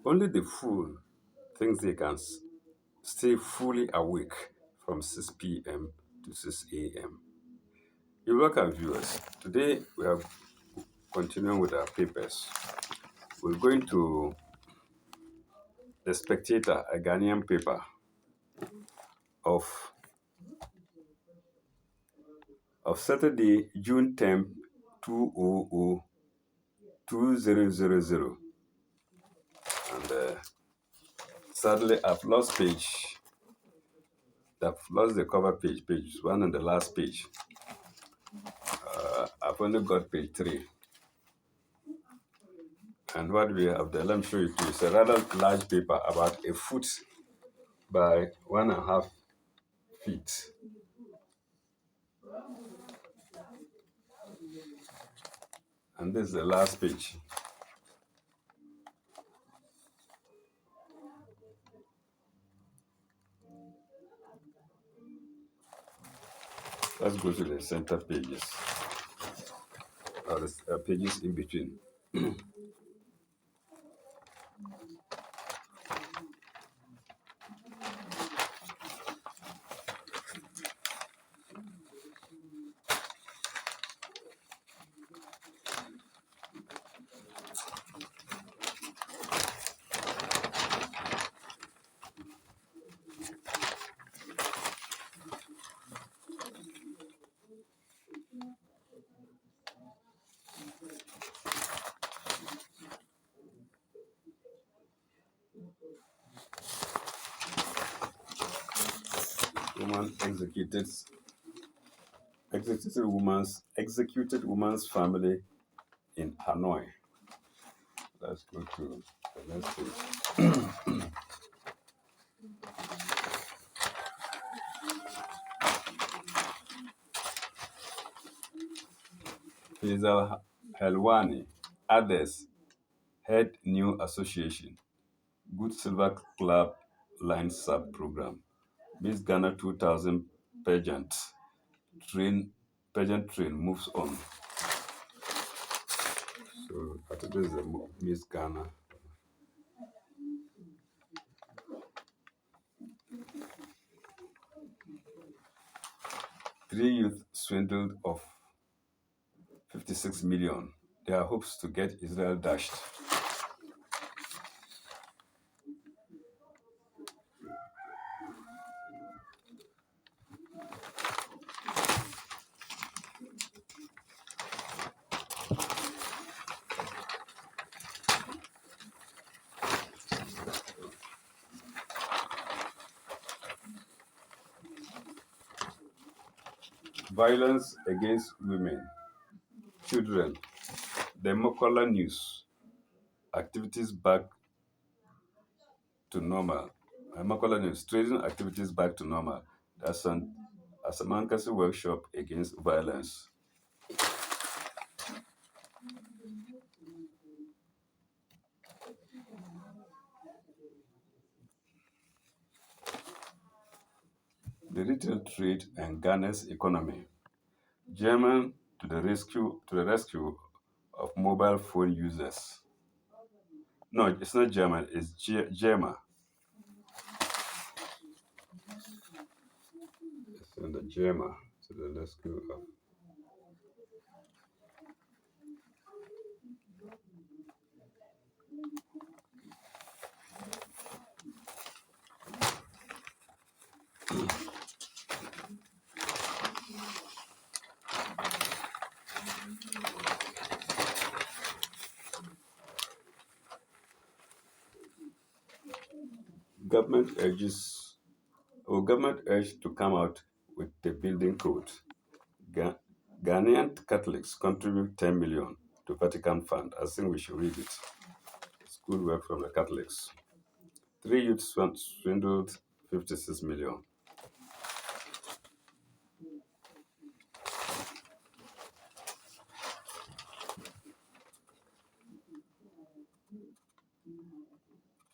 Only the fool thinks they can stay fully awake from 6 p.m. to 6 a.m. You're welcome, viewers. Today we are continuing with our papers. We're going to The Spectator, a Ghanaian paper of Saturday, June 10th, 2000. And sadly, I've lost the cover page one and the last page. I've only got page three. And what we have there, let me show you too. It's a rather large paper, about a foot by 1.5 feet. And this is the last page. Let's go to the center pages, or the pages in between. Woman executed woman's family in Hanoi. Let's go to the next page. Faisal Helwani, others, head new association. Good Silver Club Line Sub Program. Miss Ghana 2000 pageant train moves on. So I think this is the Miss Ghana. Three youth swindled of 56 million. Their hopes to get Israel dashed. Violence against women, children. The Mokola News. Activities back to normal. Mokola News. Trading activities back to normal. That's a Samankasi workshop against violence. The retail trade and Ghana's economy. German to the rescue of mobile phone users. No, it's not German, it's Germa. It's in the Germa to the rescue of. Government government urged to come out with the building code. Ghanaian Catholics contribute 10 million to Vatican Fund. I think we should read it. It's good work from the Catholics. Three youths swindled 56 million.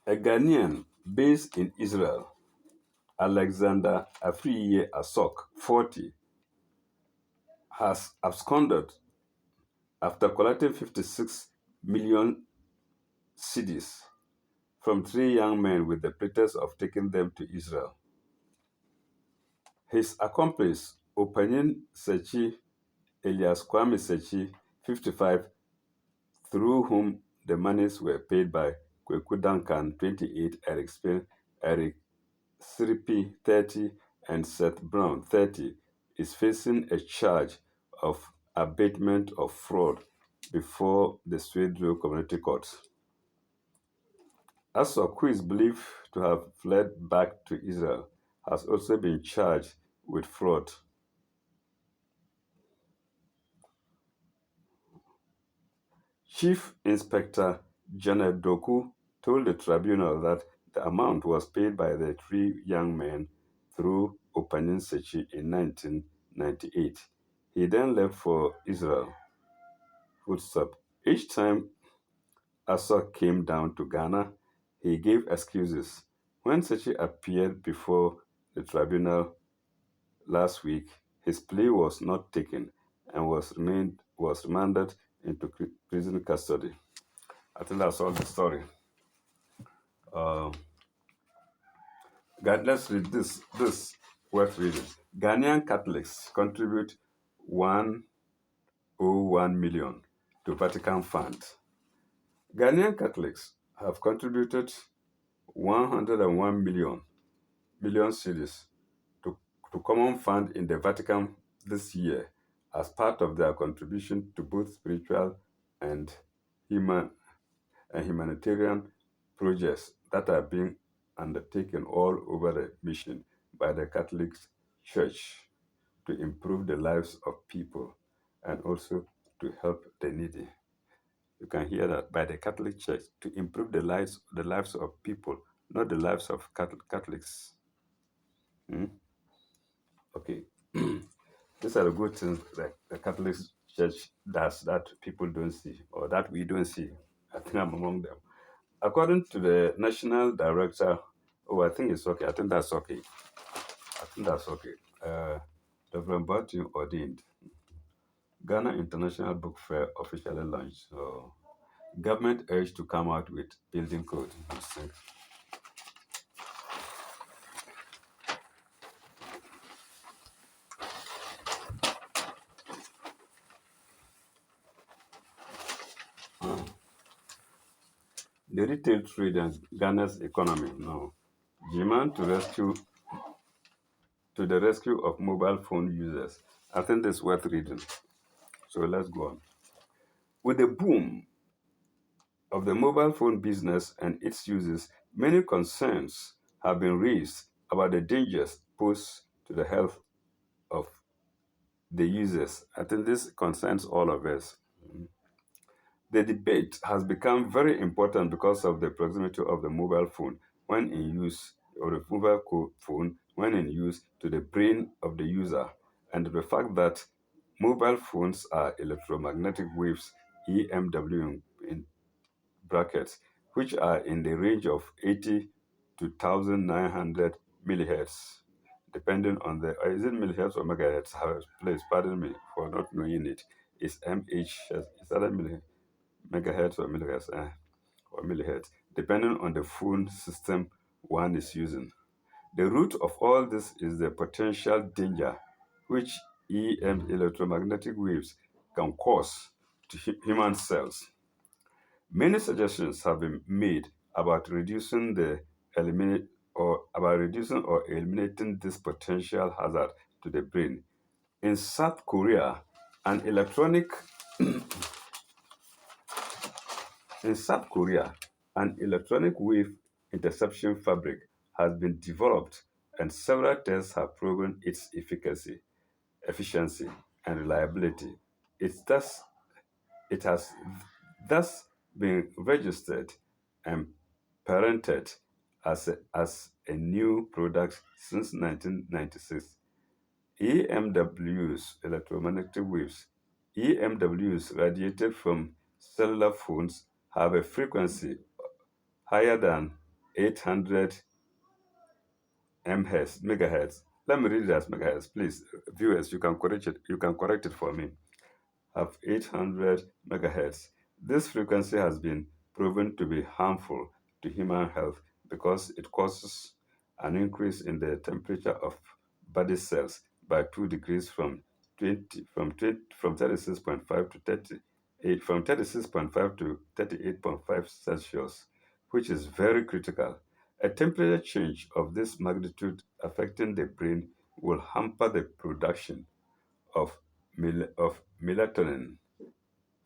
A Ghanaian based in Israel, Alexander Afriye Asok, 40, has absconded after collecting 56 million cedis from three young men with the pretext of taking them to Israel. His accomplice, Opanin Sechi Elias Kwame Sechi, 55, through whom the monies were paid by Kweku Duncan, 28, Eric Spain, Eric Siripi, 30, and Seth Brown, 30, is facing a charge of abatement of fraud before the Swedro Community Court. Asok, who is believed to have fled back to Israel, has also been charged with fraud. Chief Inspector Janet Doku told the tribunal that the amount was paid by the three young men through Opanin Sechi in 1998. He then left for Israel. Footstep. Each time Asok came down to Ghana, he gave excuses. When Sechi appeared before the tribunal last week, his plea was not taken and was remanded into prison custody. I think that's all the story. Um, let's read this worth reading. Ghanaian Catholics contribute 101 million to Vatican Fund. Ghanaian Catholics have contributed 101 million cedis to Common Fund in the Vatican this year as part of their contribution to both spiritual and human and humanitarian projects that are being undertaken all over the mission by the Catholic Church to improve the lives of people and also to help the needy. You can hear that, by the Catholic Church to improve the lives of people, not the lives of Catholics. Hmm? Okay. These are the good things that the Catholic Church does that people don't see or that we don't see. I think I'm among them. According to the national director, oh, I think it's okay. I think that's okay. I think that's okay. Reverend Barton ordained. Ghana International Book Fair officially launched. So, government urged to come out with building code. The retail trade and Ghana's economy now. Demand to the rescue of mobile phone users. I think that's worth reading. So let's go on. With the boom of the mobile phone business and its uses, many concerns have been raised about the dangers posed to the health of the users. I think this concerns all of us. The debate has become very important because of the proximity of the mobile phone when in use, or the phone when in use, to the brain of the user, and the fact that mobile phones are electromagnetic waves, EMW in brackets, which are in the range of 80 to 1900 millihertz, depending on the, is it millihertz or megahertz? Please pardon me for not knowing it. It's MH, is that a megahertz or millihertz? Or millihertz, depending on the phone system one is using. The root of all this is the potential danger which EM electromagnetic waves can cause to human cells. Many suggestions have been made about reducing or eliminating this potential hazard to the brain. In South Korea, an electronic in South Korea, an electronic wave interception fabric has been developed and several tests have proven its efficiency, and reliability. It has thus been registered and patented as a new product since 1996. EMWs, electromagnetic waves, EMWs radiated from cellular phones have a frequency higher than 800 megahertz. Let me read it as megahertz, please. Viewers, you can correct it. You can correct it for me. Have 800 megahertz. This frequency has been proven to be harmful to human health because it causes an increase in the temperature of body cells by 2 degrees from 36.5 to 38 from 36.5 to 38.5 Celsius, which is very critical. A temperature change of this magnitude affecting the brain will hamper the production of, of melatonin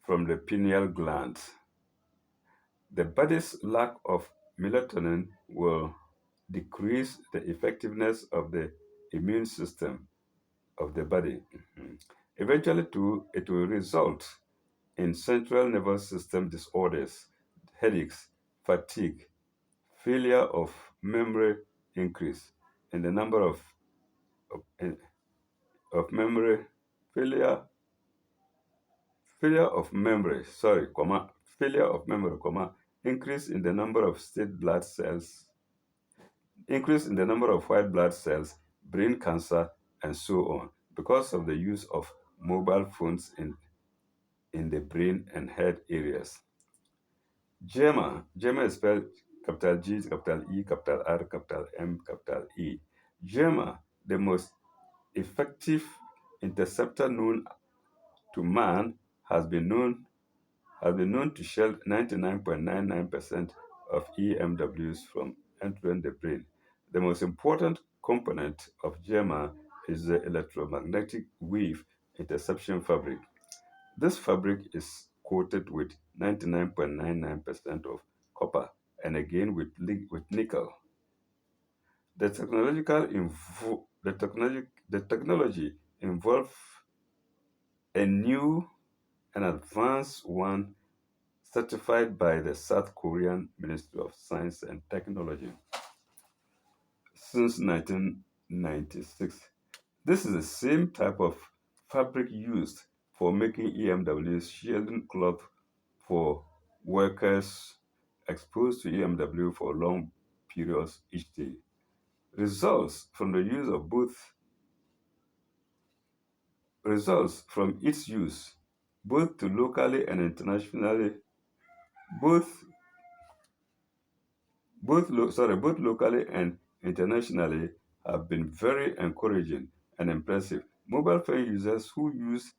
from the pineal gland. The body's lack of melatonin will decrease the effectiveness of the immune system of the body. Mhm. Eventually, too, it will result in central nervous system disorders, headaches, fatigue, failure of memory, increase in the number of, of memory, failure, failure of memory, sorry, comma, failure of memory, comma, increase in the number of state blood cells, increase in the number of white blood cells, brain cancer, and so on, because of the use of mobile phones in the brain and head areas. JAMA is spelled capital G, capital E, capital R, capital M, capital E. JAMA, the most effective interceptor known to man, has been known to shield 99.99% of EMWs from entering the brain. The most important component of JAMA is the electromagnetic wave interception fabric. This fabric is coated with 99.99% of copper and again with nickel. The technology involves a new and advanced one certified by the South Korean Ministry of Science and Technology since 1996. This is the same type of fabric used for making EMW's shielding cloth for workers exposed to EMW for long periods each day. Results from the use of both results from its use both to locally and internationally both both locally and internationally have been very encouraging and impressive. Mobile phone users who used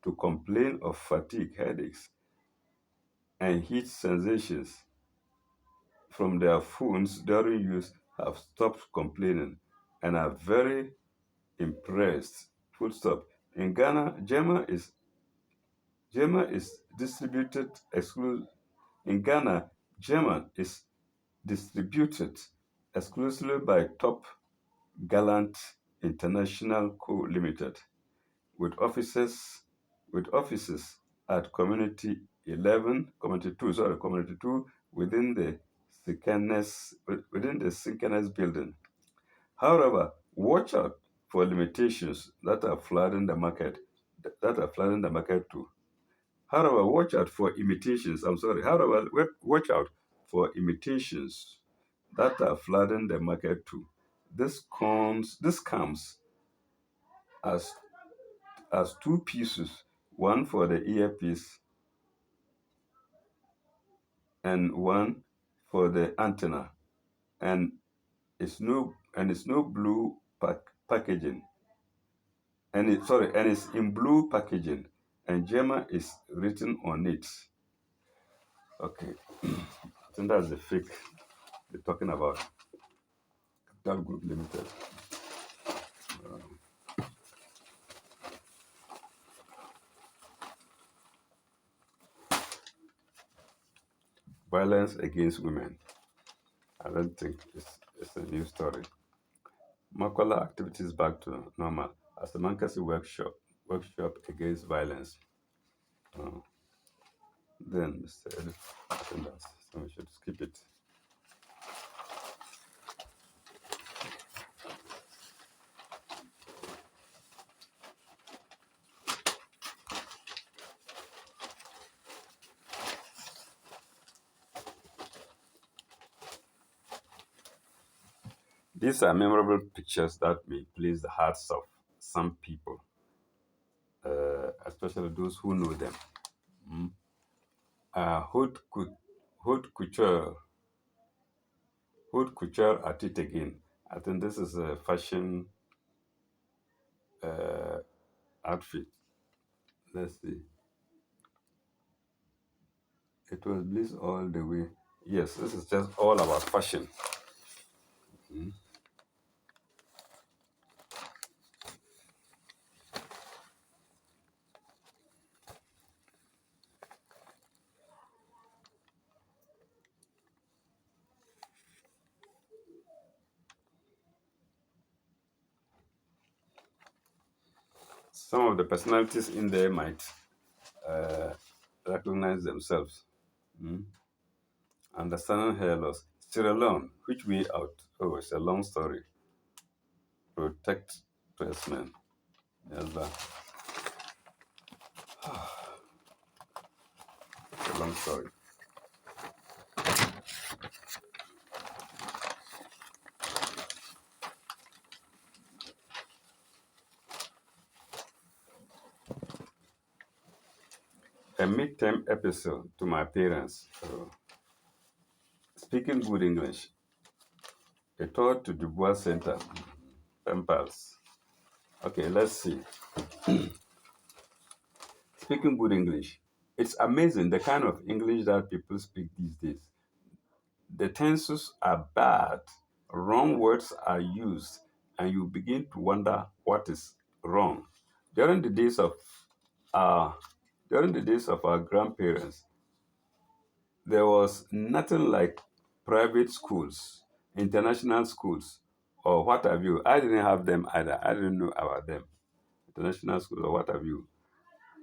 to complain of fatigue, headaches, and heat sensations from their phones during use have stopped complaining and are very impressed. Full stop. In Ghana, Gemma is distributed exclu- in Ghana, Gemma is distributed exclusively by Top Gallant International Co. Limited, with offices at Community 11, Community 2 within the Synchronous building. However, watch out for limitations that are flooding the market too. However, watch out for imitations. I'm sorry. However, watch out for imitations that are flooding the market too. This comes as two pieces, one for the earpiece and one for the antenna, and it's no blue packaging, and it's in blue packaging, and Gemma is written on it. Okay, I think that's the fake they're talking about. Capital Group Limited. Violence against women. I don't think it's a new story. Makola activities back to normal as the Mankasi workshop against violence. Uh, then Mr. Elif, I think that's so we should skip it. These are memorable pictures that may please the hearts of some people, especially those who know them. Mm. Haute couture Haute couture at it again. I think this is a fashion uh, outfit. Let's see. It was bliss all the way. Yes, this is just all about fashion. Mm. Some of the personalities in there might uh, recognize themselves. Mm. Understanding hair loss. Still alone. Which way out? Oh, it's a long story. Protect pressmen. Yes, but it's a long story. A midterm episode to my parents. Speaking good English. A tour to Dubois Center. Pen pals. Okay, let's see. Speaking good English. It's amazing the kind of English that people speak these days. The tenses are bad, wrong words are used, and you begin to wonder what is wrong. During the days of our during the days of our grandparents, there was nothing like private schools, international schools, or what have you. I didn't have them either. I didn't know about them. International schools or what have you.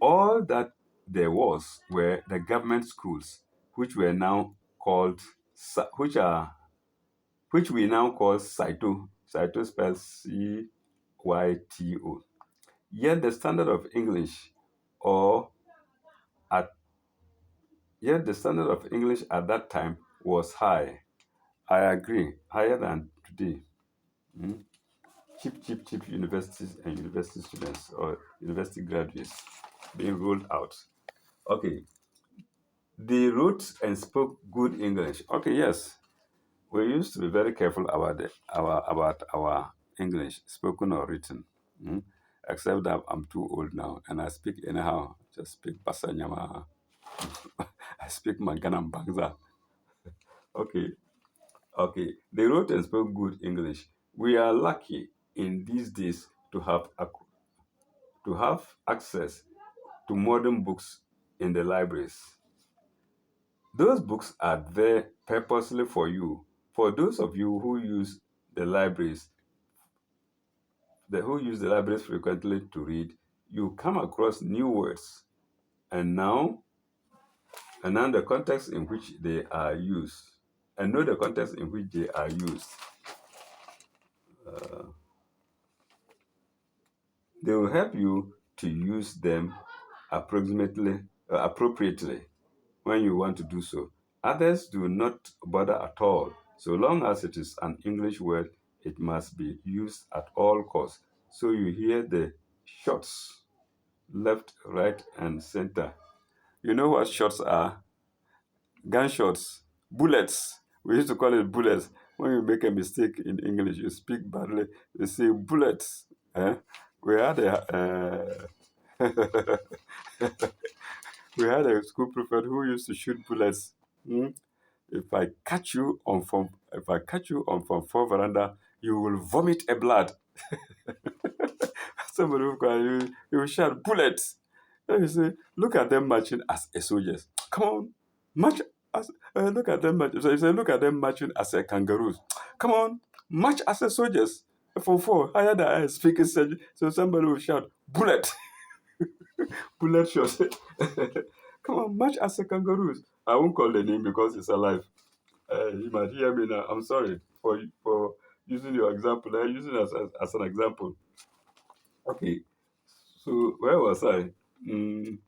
All that there was were the government schools, which were now called, which we now call Saito. Saito spells Cyto. Yet the standard of English, or at yet the standard of English at that time was high. I agree, higher than today. Mm. Cheap universities and university students or university graduates being rolled out. Okay, they wrote and spoke good English. Okay, yes, we used to be very careful about our English, spoken or written. Mm. Except that I'm too old now and I speak anyhow. Just speak Basanyama. I speak Manganam Bangsa. Okay, okay. They wrote and spoke good English. We are lucky in these days to have access to modern books in the libraries. Those books are there purposely for you. For those of you who use the libraries, who use the libraries frequently to read, you come across new words, and now the context in which they are used, and know the context in which they are used. Uh, they will help you to use them appropriately when you want to do so. Others do not bother at all. So long as it is an English word, it must be used at all costs. So you hear the shots left, right, and center. You know what shots are? Gunshots, bullets. We used to call it bullets. When you make a mistake in English, you speak badly, they say bullets. Eh? We had a we had a school prefect who used to shoot bullets. Hmm? If I catch you on from four veranda, you will vomit a blood. Somebody will call you, you will shout bullets. And you say, look at them marching as a soldiers. Come on, march as look at them marching. So you say, look at them marching as a kangaroos. Come on, march as a soldiers. From four, higher than I speaking surgery. So somebody will shout, bullet, bullet shot. Come on, march as a kangaroos. I won't call the name because it's alive. You might hear me now. I'm sorry for using your example. I'm using it as an example. Okay, so where was I? Mm,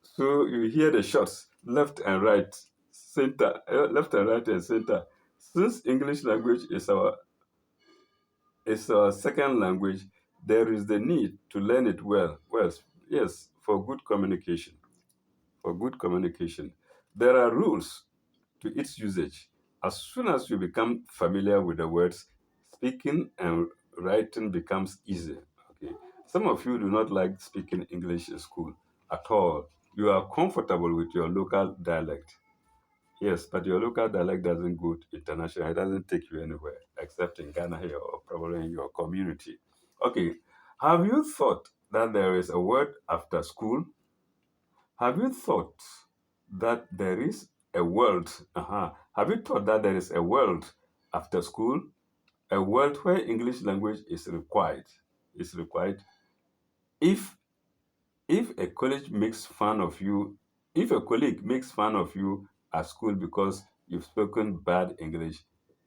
so you hear the shots left and right, center, left and right and center. Since English language is our second language, there is the need to learn it well. Well, yes, for good communication. For good communication, there are rules to its usage. As soon as you become familiar with the words, speaking and writing becomes easy. Okay. Some of you do not like speaking English in school at all. You are comfortable with your local dialect. Yes, but your local dialect doesn't go to international. It doesn't take you anywhere except in Ghana here or probably in your community. Okay. Have you thought that there is a word after school? Have you thought that there is a world? Have you thought that there is a world after school? A world where English language is required. Is required. If if a college makes fun of you, if a colleague makes fun of you at school because you've spoken bad English,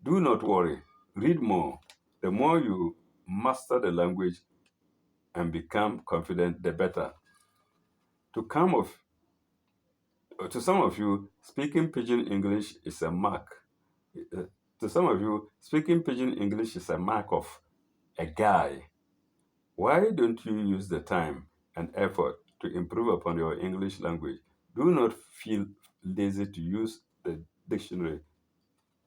do not worry. Read more. The more you master the language and become confident, the better. To come of to some of you, speaking pidgin English is a mark. Uh, to some of you, speaking pidgin English is a mark of a guy. Why don't you use the time and effort to improve upon your English language? Do not feel lazy to use the dictionary.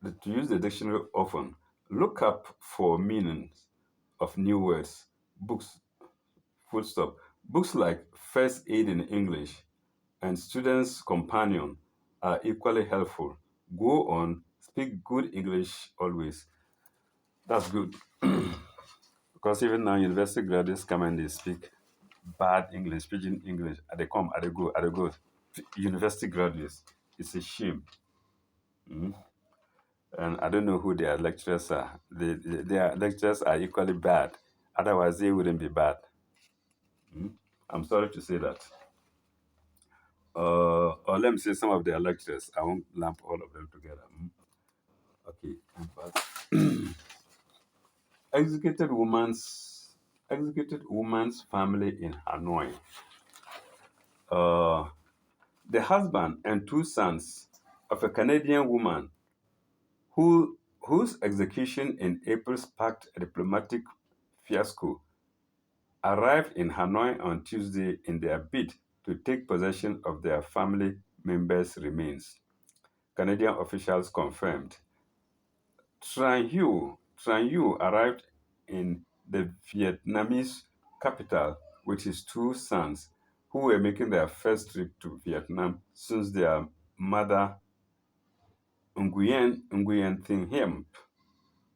To use the dictionary often. Look up for meanings of new words. Books, full stop. Books like First Aid in English and Student's Companion are equally helpful. Go on, speak good English always. That's good. Because even now, university graduates come and they speak bad English, pidgin English. They come, they go. University graduates. It's a shame. Mm. And I don't know who their lecturers are. Their lecturers are equally bad. Otherwise, they wouldn't be bad. Mm. I'm sorry to say that. Or let me say some of their lecturers. I won't lump all of them together. Mm. Okay. But executed woman's family in Hanoi. Uh, the husband and two sons of a Canadian woman whose execution in April sparked a diplomatic fiasco arrived in Hanoi on Tuesday in their bid to take possession of their family members' remains. Canadian officials confirmed. Tran Yu arrived in the Vietnamese capital with his two sons, who were making their first trip to Vietnam since their mother, Nguyen Thi Hiem,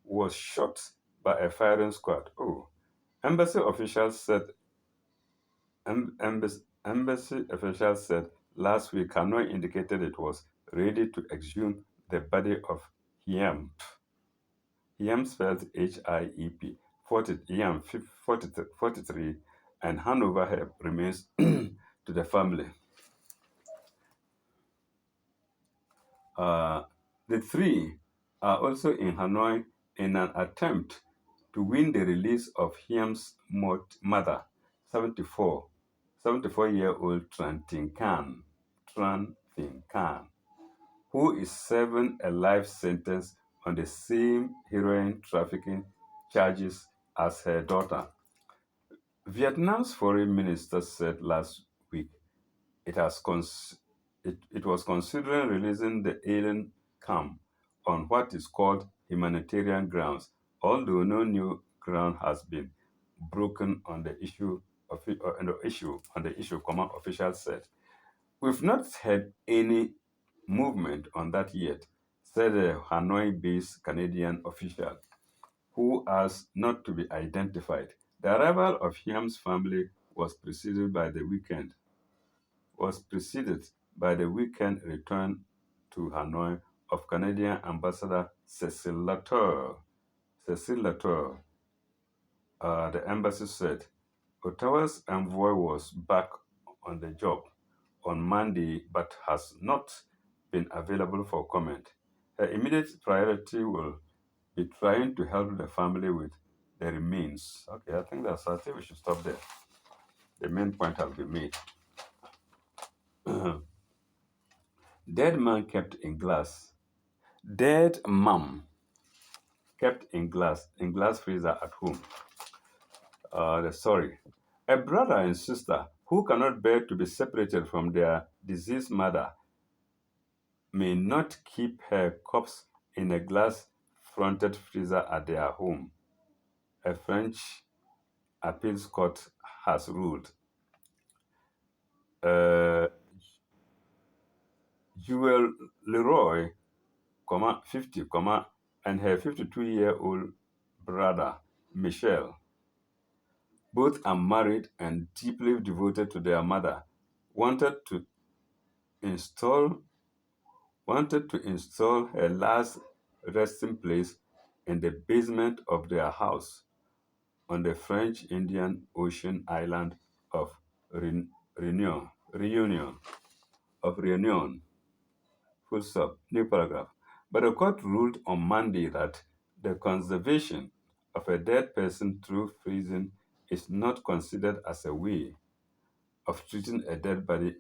was shot by a firing squad. Oh, embassy officials said embassy officials said last week Hanoi indicated it was ready to exhume the body of Hiem. Hiem spelled HIEP, 40, Hiem 43, and hand over her remains to the family. Uh, the three are also in Hanoi in an attempt to win the release of Hiem's mother, 74-year-old Tran Tin Can, who is serving a life sentence on the same heroin trafficking charges as her daughter. Vietnam's foreign minister said last week it, has it was considering releasing the alien camp on what is called humanitarian grounds, although no new ground has been broken on the issue. Command officials said, "We've not had any movement on that yet," said a Hanoi-based Canadian official who asked not to be identified. The arrival of Hiam's family was preceded by the weekend return to Hanoi of Canadian Ambassador Cecile Latour. Cecile Latour, the embassy said, Ottawa's envoy was back on the job on Monday but has not been available for comment. Her immediate priority will be trying to help the family with the remains. Okay, I think we should stop there. The main point has been made. Dead man kept in glass. Dead mum kept in glass freezer at home. Sorry. A brother and sister who cannot bear to be separated from their deceased mother may not keep her corpse in a glass-fronted freezer at their home. A French appeals court has ruled. Uh, Jewel Leroy, 50, and her 52-year-old brother, Michelle, both unmarried and deeply devoted to their mother, wanted to install her last resting place in the basement of their house on the French Indian Ocean island of Reunion. Reunion. Full stop. New paragraph. But the court ruled on Monday that the conservation of a dead person through freezing is not considered as a way of treating a dead body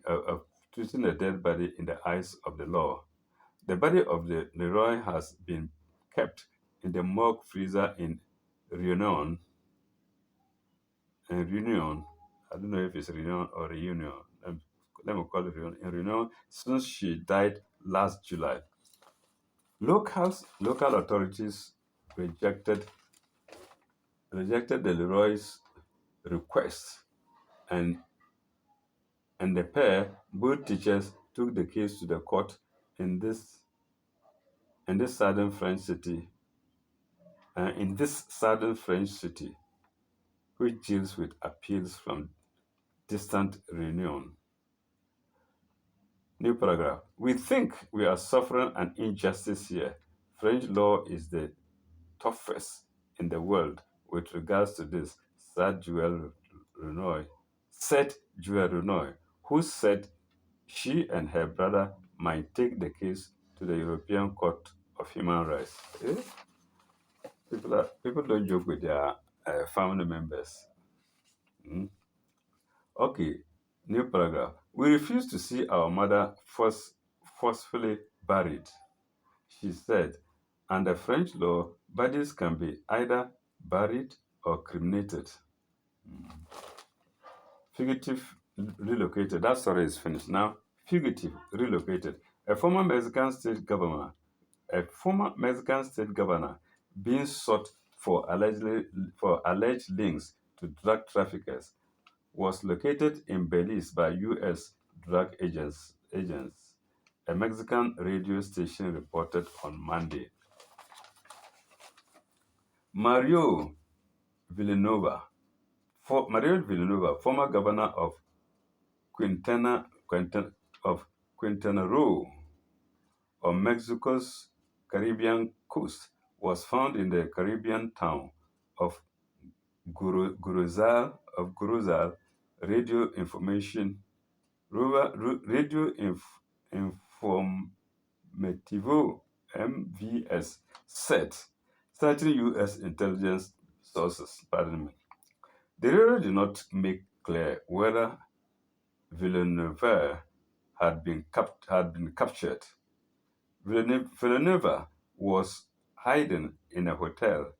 in the eyes of the law. The body of the Leroy has been kept in the morgue freezer in Reunion. Reunion. I don't know if it's Reunion or Reunion. Let me call it Reunion. In Reunion since she died last July. Local authorities rejected the Leroy's request, and the pair, both teachers, took the case to the court in this southern French city, which deals with appeals from distant Reunion. New paragraph. We think we are suffering an injustice here. French law is the toughest in the world with regards to this, Renoy, said Joel Renoy, who said she and her brother might take the case to the European Court of Human Rights. Eh? People don't joke with their family members. Mm. Okay, new paragraph. We refuse to see our mother forcefully buried, she said. Under French law, bodies can be either buried or cremated. Fugitive relocated. That story is finished. Now, fugitive relocated. A former Mexican state governor being sought for alleged links to drug traffickers was located in Belize by U.S. drug agents. A Mexican radio station reported on Monday. Mario Villanueva, former governor of Quintana Roo on Mexico's Caribbean coast, was found in the Caribbean town of Guruzal. Radio information Radio Informativo MVS said, citing U.S. intelligence sources, pardon me. The radio did not make clear whether Villeneuve had been captured. Villeneuve was hiding in a hotel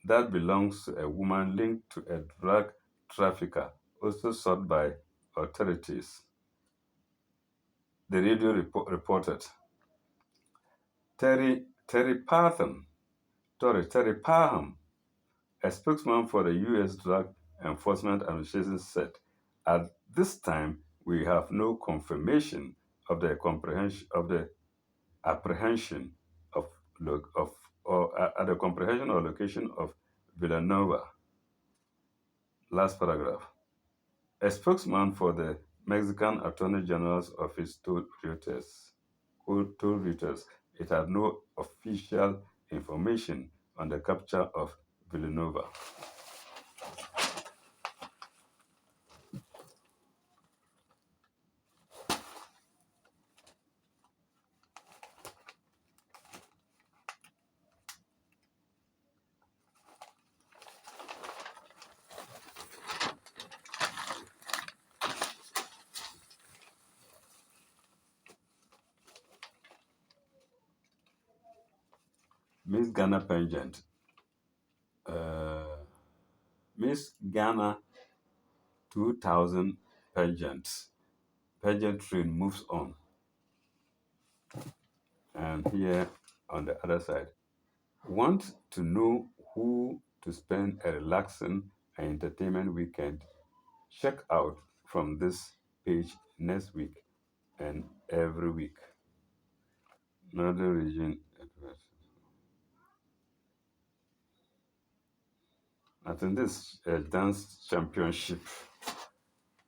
that belongs to a woman linked to a drug trafficker, also sought by authorities. The radio reported. Terry Parham, a spokesman for the U.S. Drug Enforcement Administration, said, "At this time, we have no confirmation of the apprehension of at the comprehension or location of Villanova." Last paragraph. A spokesman for the Mexican Attorney General's office told Reuters it had no official information on the capture of Villanova. Miss Ghana pageant. Miss Ghana 2000 pageant train moves on. And here on the other side. Want to know who to spend a relaxing and entertainment weekend? Check out from this page next week and every week. Another region. I think this dance championship,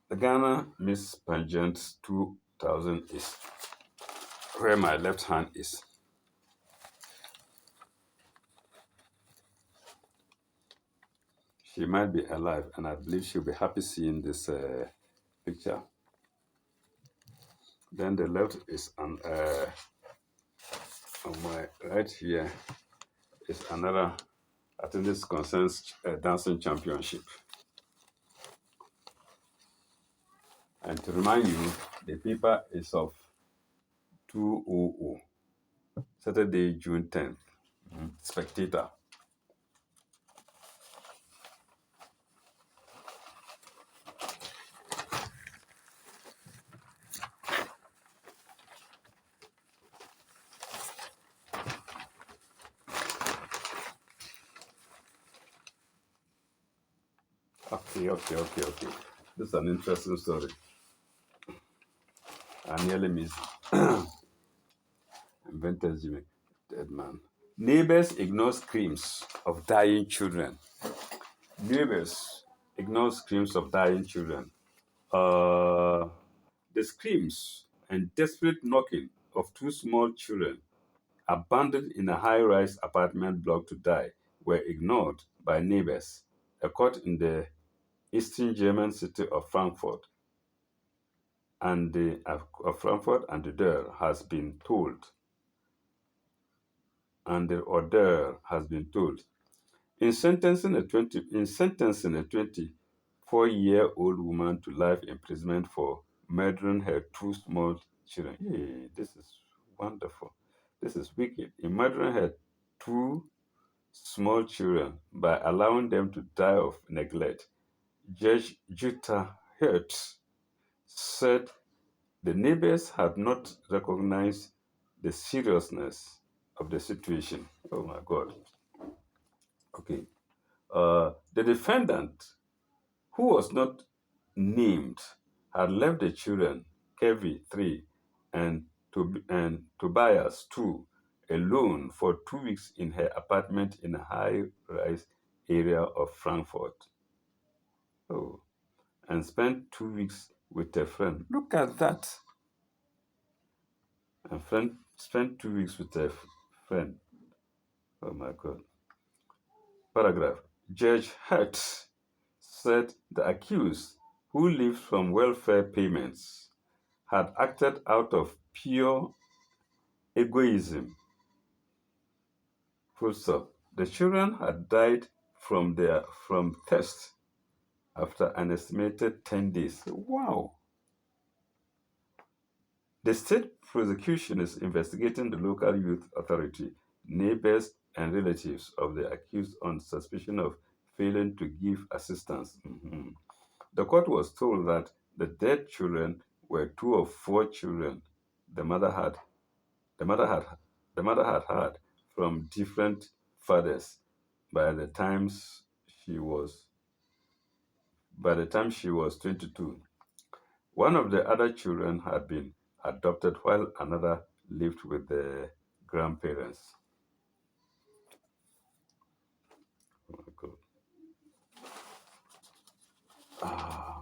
the Ghana Miss Pageant 2000 is where my left hand is. She might be alive, and I believe she'll be happy seeing this picture. Then the left is on my right here is another. I think this concerns dancing championship. And to remind you, the paper is of 200, Saturday, June 10th. Spectator. Okay. This is an interesting story. I nearly missed Inventors Jimmy, dead man. Neighbors ignore screams of dying children. Neighbors ignore screams of dying children. Uh, the screams and desperate knocking of two small children abandoned in a high rise apartment block to die were ignored by neighbors. A court in the eastern German city of Frankfurt and the Der has been told, and the order has been told. In sentencing a 24-year-old woman to life imprisonment for murdering her two small children. Hey, this is wonderful. This is wicked. In murdering her two small children by allowing them to die of neglect, Judge Jutta Hertz said the neighbors had not recognized the seriousness of the situation. Oh my God. Okay. The defendant, who was not named, had left the children, Kevi, 3, and Tobias, 2, alone for 2 weeks in her apartment in a high rise area of Frankfurt. Oh, and spent 2 weeks with a friend. Look at that. And spent 2 weeks with a friend. Oh my God. Paragraph. Judge Hertz said the accused, who lived from welfare payments, had acted out of pure egoism. Full stop. The children had died from thirst after an estimated 10 days. Wow. The state prosecution is investigating the local youth authority, neighbors, and relatives of the accused on suspicion of failing to give assistance. The court was told that the dead children were two of four children the mother had the mother had the mother had from different fathers by the time she was 22. One of the other children had been adopted while another lived with the grandparents. Oh my God. Ah.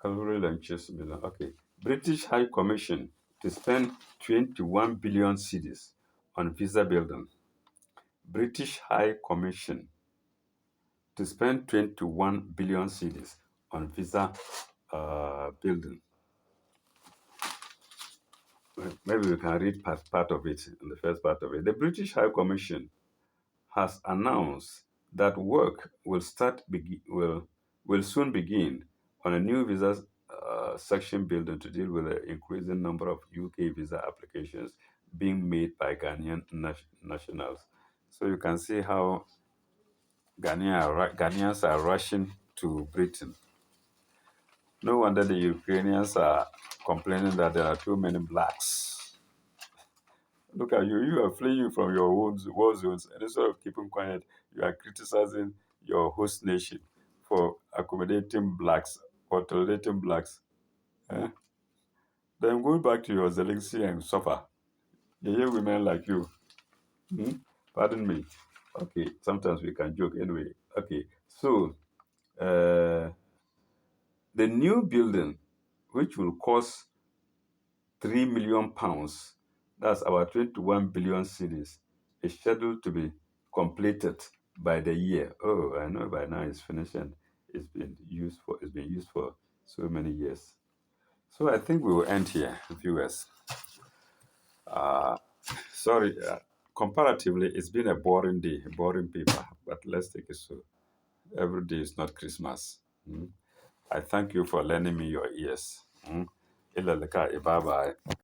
Calvary launches Milan. Okay. British High Commission to spend 21 billion cedis on visa building. British High Commission to spend 21 billion cedis on visa building. maybe we can read part of it in the first part of it. The British High Commission has announced that work will soon begin on a new visa section building to deal with the increasing number of UK visa applications being made by Ghanaian nationals. So you can see how Ghanaians are rushing to Britain. No wonder the Ukrainians are complaining that there are too many blacks. Look at you. You are fleeing from your war zones, and instead of keeping quiet, you are criticizing your host nation for accommodating blacks or tolerating blacks. Eh? Then go back to your Zelensky and suffer. You hear women like you. Hmm? Pardon me. Okay, sometimes we can joke anyway. Okay, so uh, the new building, which will cost £3 million, that's about 21 billion cedis, is scheduled to be completed by the year. Oh, I know by now it's finished and it's been used for so many years. So I think we will end here, viewers. Uh, sorry, comparatively, it's been a boring day, a boring paper, but let's take it so. Every day is not Christmas. Mm. I thank you for lending me your ears. Mm. Ilaleka, bye bye.